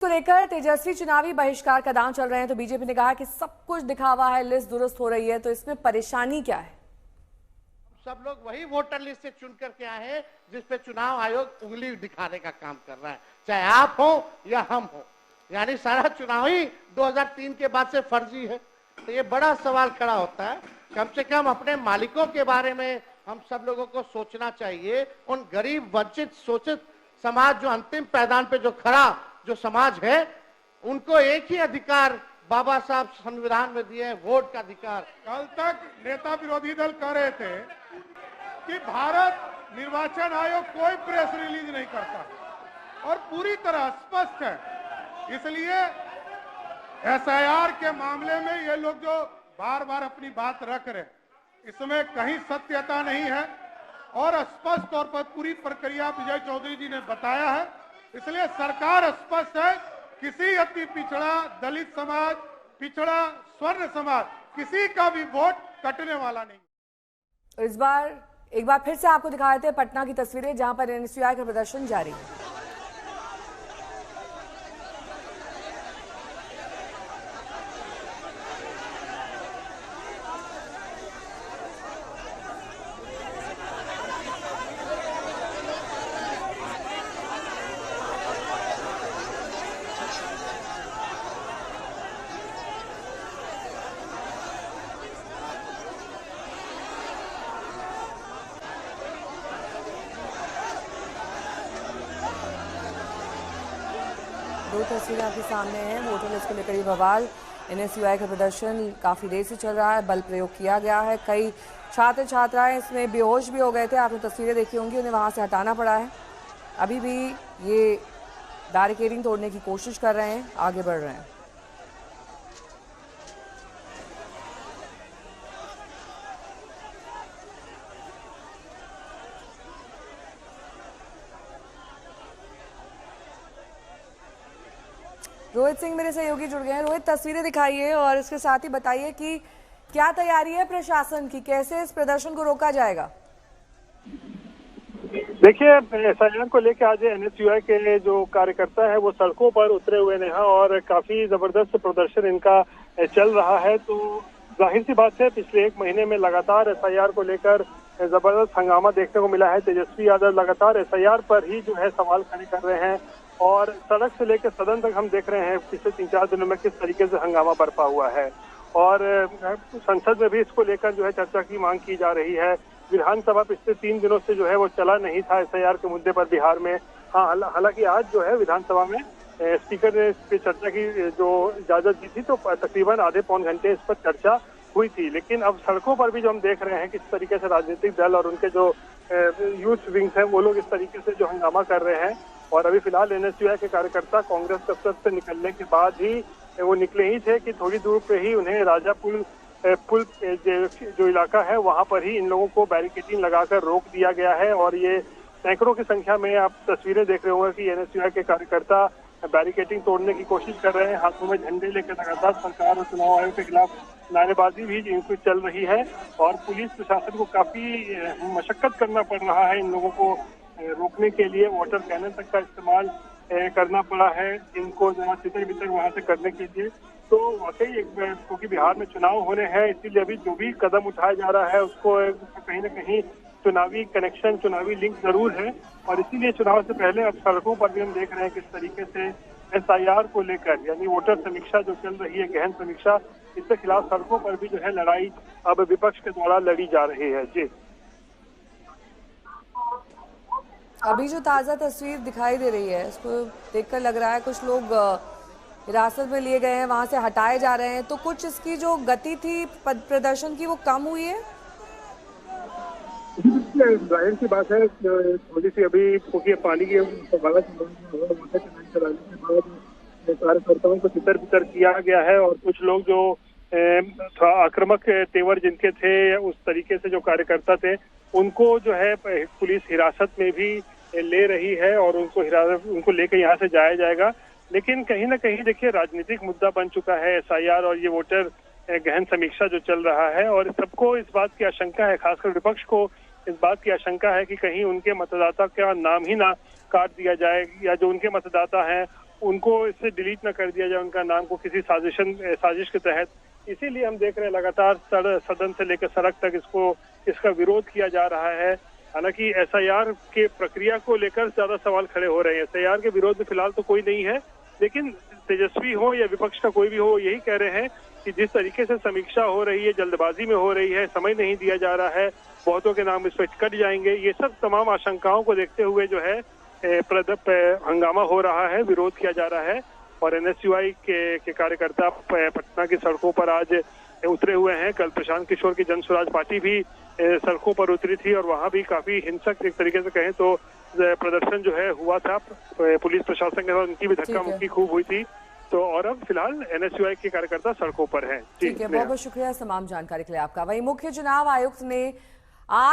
को लेकर तेजस्वी चुनावी बहिष्कार का दांव चल रहे हैं तो बीजेपी ने कहा कि सब कुछ दिखावा है, लिस्ट दुरुस्त हो रही है, तो इसमें परेशानी क्या है? सब लोग वही वोटर लिस्ट से चुन करके आए हैं जिस पे चुनाव आयोग उंगली दिखाने का काम कर रहा है, चाहे आप हो या हम हो। यानी सारा चुनाव ही 2003 के बाद से फर्जी है। तो ये बड़ा सवाल खड़ा होता है। कम से कम अपने मालिकों के बारे में हम सब लोगों को सोचना चाहिए। उन गरीब वंचित शोषित समाज जो अंतिम पैदान पे जो खड़ा जो समाज है, उनको एक ही अधिकार बाबा साहब संविधान में दिए हैं, वोट का अधिकार। कल तक नेता विरोधी दल कह रहे थे कि भारत निर्वाचन आयोग कोई प्रेस रिलीज नहीं करता और पूरी तरह स्पष्ट है। इसलिए एसआईआर के मामले में ये लोग जो बार बार अपनी बात रख रहे, इसमें कहीं सत्यता नहीं है और स्पष्ट तौर पर पूरी प्रक्रिया विजय चौधरी जी ने बताया है। इसलिए सरकार स्पष्ट है, किसी अति पिछड़ा दलित समाज, पिछड़ा स्वर्ण समाज, किसी का भी वोट कटने वाला नहीं। इस बार एक बार फिर से आपको दिखा देते हैं पटना की तस्वीरें, जहां पर एनएसयूआई का प्रदर्शन जारी है। दो तस्वीरें आपके सामने हैं। वोटर लिस्ट को लेकर ये बवाल, एनएसयूआई का प्रदर्शन काफ़ी देर से चल रहा है, बल प्रयोग किया गया है। कई छात्र छात्राएं इसमें बेहोश भी हो गए थे, आपने तस्वीरें देखी होंगी, उन्हें वहां से हटाना पड़ा है। अभी भी ये बैरिकेडिंग तोड़ने की कोशिश कर रहे हैं, आगे बढ़ रहे हैं। रोहित सिंह मेरे सहयोगी जुड़ गए हैं। रोहित, तस्वीरें दिखाइए और इसके साथ ही बताइए कि क्या तैयारी है प्रशासन की, कैसे इस प्रदर्शन को रोका जाएगा? देखिए, एसआईआर को लेकर आज एनएसयूआई के जो कार्यकर्ता है वो सड़कों पर उतरे हुए हैं और काफी जबरदस्त प्रदर्शन इनका चल रहा है। तो जाहिर सी बात है, पिछले एक महीने में लगातार एसआईआर को लेकर जबरदस्त हंगामा देखने को मिला है। तेजस्वी यादव लगातार एसआईआर पर ही जो है सवाल खड़े कर रहे हैं और सड़क से लेकर सदन तक हम देख रहे हैं पिछले 3-4 दिनों में किस तरीके से हंगामा बरपा हुआ है और संसद में भी इसको लेकर जो है चर्चा की मांग की जा रही है। विधानसभा पिछले 3 दिनों से जो है वो चला नहीं था एसआईआर के मुद्दे पर बिहार में। हाँ, हालांकि आज जो है विधानसभा में स्पीकर ने इस पर चर्चा की जो इजाजत दी थी, तो तकरीबन आधे पौन घंटे इस पर चर्चा हुई थी। लेकिन अब सड़कों पर भी जो हम देख रहे हैं किस तरीके से राजनीतिक दल और उनके जो यूथ विंग्स हैं वो लोग इस तरीके से जो हंगामा कर रहे हैं। और अभी फिलहाल एनएसयूआई के कार्यकर्ता कांग्रेस दफ्तर से निकलने के बाद ही वो निकले ही थे कि थोड़ी दूर पे ही उन्हें राजा पुल जो इलाका है वहां पर ही इन लोगों को बैरिकेडिंग लगाकर रोक दिया गया है। और ये सैकड़ों की संख्या में आप तस्वीरें देख रहे होंगे कि एनएसयूआई के कार्यकर्ता बैरिकेडिंग तोड़ने की कोशिश कर रहे हैं, हाथों में झंडे लेकर लगातार सरकार और चुनाव आयोग के खिलाफ नारेबाजी भी इनको चल रही है। और पुलिस प्रशासन को काफी मशक्कत करना पड़ रहा है इन लोगों को रोकने के लिए। वाटर कैनन तक का इस्तेमाल करना पड़ा है इनको जरा तितर बितर वहां से करने के लिए। तो वाकई क्योंकि बिहार में चुनाव होने हैं, इसीलिए अभी जो भी कदम उठाया जा रहा है उसको कहीं ना कहीं चुनावी कनेक्शन, चुनावी लिंक जरूर है। और इसीलिए चुनाव से पहले अब सड़कों पर भी हम देख रहे हैं किस तरीके से एसआईआर को लेकर, यानी वोटर समीक्षा जो चल रही है, गहन समीक्षा, इसके खिलाफ सड़कों पर भी जो है लड़ाई अब विपक्ष के द्वारा लड़ी जा रही है। जी, अभी जो ताज़ा तस्वीर दिखाई दे रही है इसको देखकर लग रहा है कुछ लोग हिरासत में लिए गए हैं, वहां से हटाए जा रहे हैं, तो कुछ इसकी जो गति थी प्रदर्शन की वो कम हुई है। जाहिर सी बात है, थोड़ी सी अभी क्योंकि पानी की चलाने के बाद कार्यकर्ताओं को तितर बितर किया गया है और कुछ लोग जो आक्रामक तेवर जिनके थे उस तरीके से जो कार्यकर्ता थे उनको जो है पुलिस हिरासत में भी ले रही है और उनको लेकर यहाँ से जाया जाएगा। लेकिन कहीं ना कहीं देखिए, राजनीतिक मुद्दा बन चुका है एसआईआर और ये वोटर गहन समीक्षा जो चल रहा है। और सबको इस बात की आशंका है, खासकर विपक्ष को इस बात की आशंका है कि कहीं उनके मतदाता का नाम ही ना काट दिया जाए या जो उनके मतदाता हैं उनको इससे डिलीट न कर दिया जाए, उनका नाम को किसी साजिश के तहत। इसीलिए हम देख रहे हैं लगातार सदन से लेकर सड़क तक इसका विरोध किया जा रहा है। हालांकि एसआईआर के प्रक्रिया को लेकर ज्यादा सवाल खड़े हो रहे हैं। एसआईआर के विरोध में फिलहाल तो कोई नहीं है, लेकिन तेजस्वी हो या विपक्ष का कोई भी हो, यही कह रहे हैं कि जिस तरीके से समीक्षा हो रही है, जल्दबाजी में हो रही है, समय नहीं दिया जा रहा है, बहुतों के नाम इस पर कट जाएंगे, ये सब तमाम आशंकाओं को देखते हुए जो है हंगामा हो रहा है, विरोध किया जा रहा है। और एनएसयूआई के कार्यकर्ता पटना की सड़कों पर आज उतरे हुए हैं। कल प्रशांत किशोर की जन स्वराज पार्टी भी सड़कों पर उतरी थी और वहां भी काफी हिंसक, एक तरीके से कहें तो प्रदर्शन जो है हुआ था। पुलिस प्रशासन के साथ उनकी भी धक्का मुक्की खूब हुई थी। तो और अब फिलहाल एनएसयूआई के कार्यकर्ता सड़कों पर हैं। ठीक है, बहुत बहुत शुक्रिया तमाम जानकारी के लिए आपका। वही मुख्य चुनाव आयुक्त ने आज